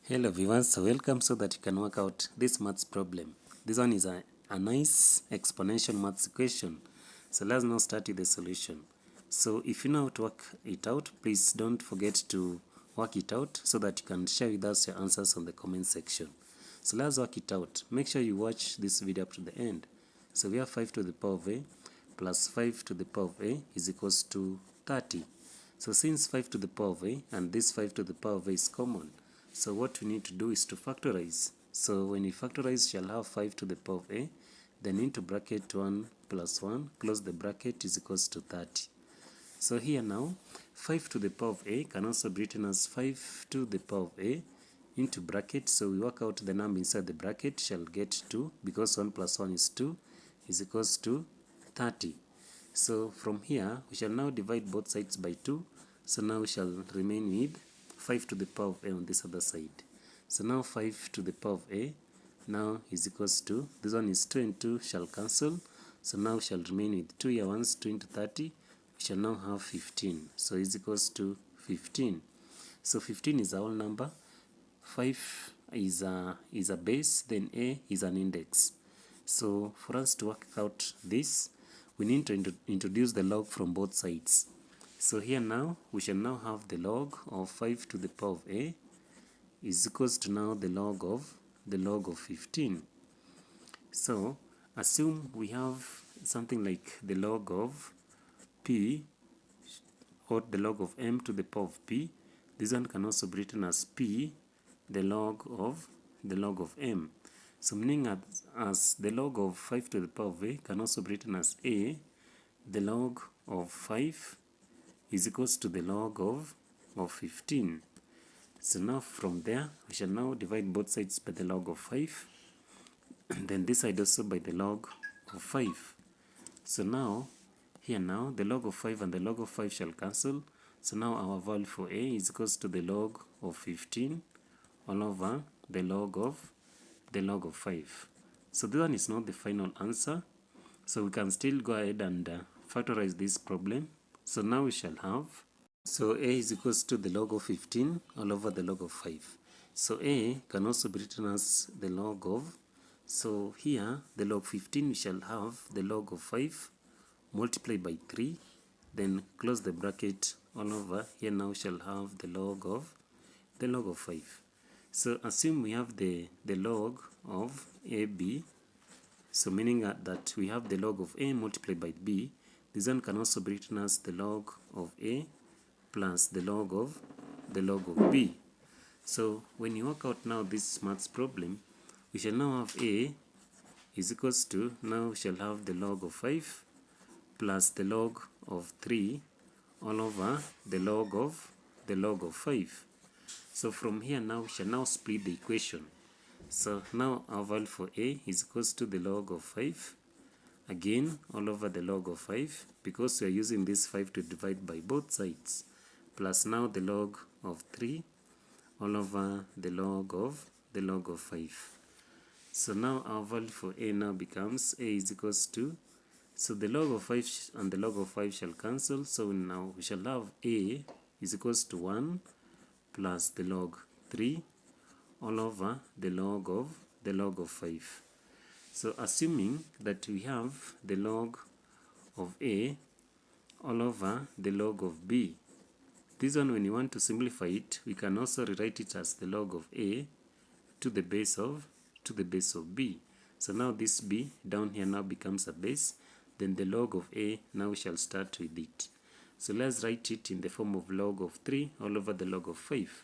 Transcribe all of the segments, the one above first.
Hello viewers, so welcome so that you can work out this maths problem. This one is a nice exponential maths equation. So let's now start with the solution. So if you know how to work it out, please don't forget to work it out so that you can share with us your answers on the comment section. So let's work it out. Make sure you watch this video up to the end. So we have 5 to the power of a plus 5 to the power of a is equals to 30. So since 5 to the power of a and this 5 to the power of a is common, so what we need to do is to factorize. So when we factorize, shall have 5 to the power of a, then into bracket 1 plus 1, close the bracket, is equals to 30. So here now, 5 to the power of a can also be written as 5 to the power of a into bracket. So we work out the number inside the bracket, shall get 2, because 1 plus 1 is 2, is equals to 30. So from here, we shall now divide both sides by 2. So now we shall remain with 5 to the power of a on this other side. So now 5 to the power of a now is equals to, this one is 2 and 2 shall cancel. So now we shall remain with 2 here once, 2 into 30. We shall now have 15. So is equals to 15. So 15 is a whole number. 5 is a base, then a is an index. So for us to work out this, we need to introduce the log from both sides. So here now, we shall now have the log of 5 to the power of a is equals to now the log of 15. So assume we have something like the log of p, or the log of m to the power of p. This one can also be written as p, the log of m. So meaning as the log of 5 to the power of a can also be written as a, the log of 5 is equals to the log of 15. So now from there, we shall now divide both sides by the log of 5, and then this side also by the log of 5. So now, here now, the log of 5 and the log of 5 shall cancel. So now our value for a is equals to the log of 15 all over the log of 5. So this one is not the final answer. So we can still go ahead and factorize this problem. So now we shall have, so a is equals to the log of 15 all over the log of 5. So a can also be written as the log of, so here the log 15 we shall have the log of 5 multiplied by 3, then close the bracket all over. Here now we shall have the log of 5. So assume we have the log of ab, so meaning that we have the log of a multiplied by b. This one can also be written as the log of a plus the log of b. So when you work out now this maths problem, we shall now have a is equals to, now we shall have the log of 5 plus the log of 3 all over the log of 5. So from here now we shall now split the equation. So now our value for a is equals to the log of 5 again all over the log of 5, because we are using this 5 to divide by both sides, plus now the log of 3 all over the log of 5. So now our value for a now becomes, a is equals to, so the log of 5 and the log of 5 shall cancel. So now we shall have a is equals to 1 plus the log 3 all over the log of 5. So assuming that we have the log of a all over the log of b, this one when you want to simplify it, we can also rewrite it as the log of a to the base of b. So now this b down here now becomes a base, then the log of a now we shall start with it. So let's write it in the form of log of 3 all over the log of 5.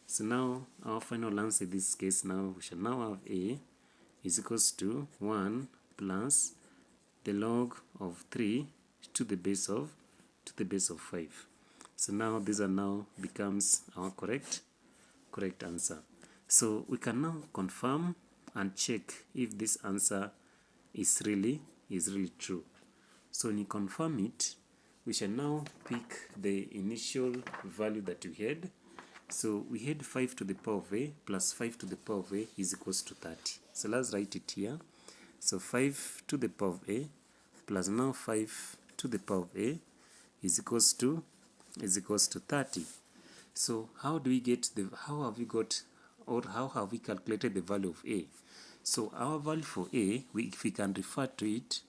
So now our final answer in this case, now we shall now have a is equals to 1 plus the log of 3 to the base of 5. So now this one now becomes our correct answer. So we can now confirm and check if this answer is really true. So when you confirm it, we shall now pick the initial value that we had. So we had 5 to the power of a plus 5 to the power of a is equals to 30. So let's write it here. So 5 to the power of a plus now 5 to the power of a is equals to 30. So how have we got or how have we calculated the value of a? So our value for a, if we can refer to it,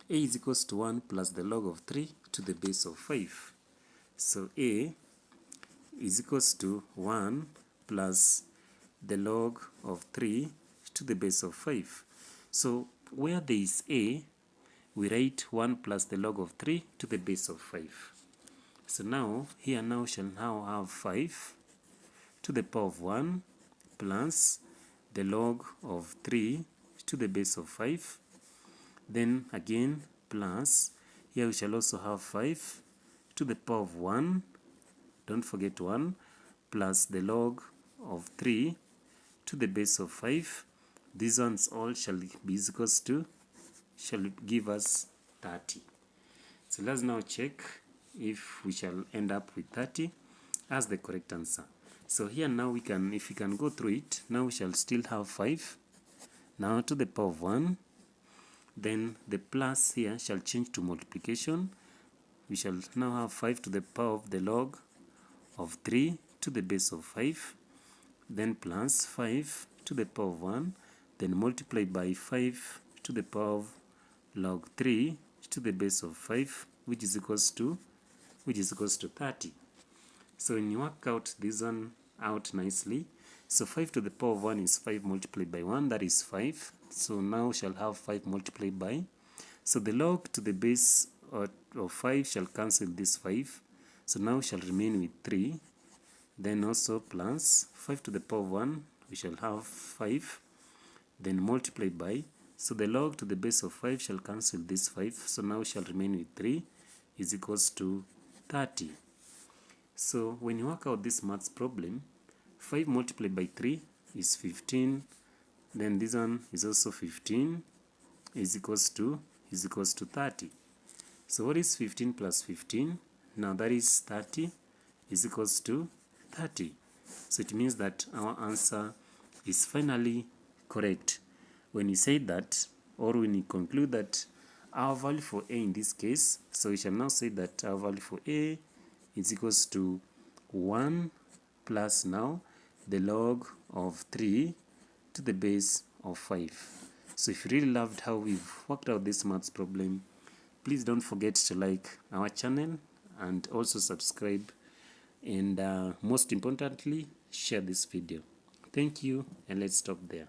a is equals to 1 plus the log of 3 to the base of 5. So a is equals to 1 plus the log of 3 to the base of 5. So where there is a, we write 1 plus the log of 3 to the base of 5. So now, here now shall now have 5 to the power of 1 plus the log of 3 to the base of 5. Then again plus, here we shall also have 5 to the power of 1, don't forget 1, plus the log of 3 to the base of 5. These ones all shall be equals to, shall give us 30. So let's now check if we shall end up with 30 as the correct answer. So here now we can, if we can go through it, now we shall still have 5 now to the power of 1. Then the plus here shall change to multiplication. We shall now have 5 to the power of the log of 3 to the base of 5. Then plus 5 to the power of 1. Then multiply by 5 to the power of log 3 to the base of 5, which is equals to 30. So when you work out this one out nicely, so 5 to the power of 1 is 5 multiplied by 1, that is 5. So now shall have 5 multiplied by, so the log to the base of 5 shall cancel this 5. So now shall remain with 3. Then also plus 5 to the power of 1, we shall have 5. Then multiplied by, so the log to the base of 5 shall cancel this 5. So now shall remain with 3 is equals to 30. So when you work out this maths problem, 5 multiplied by 3 is 15. Then this one is also 15 is equals to 30. So what is 15 plus 15? Now that is 30 is equals to 30. So it means that our answer is finally correct. When you say that, or when you conclude that our value for a in this case, so we shall now say that our value for a is equals to 1 plus now the log of 3 to the base of 5. So if you really loved how we've worked out this maths problem, please don't forget to like our channel and also subscribe, and most importantly, share this video. Thank you, and let's stop there.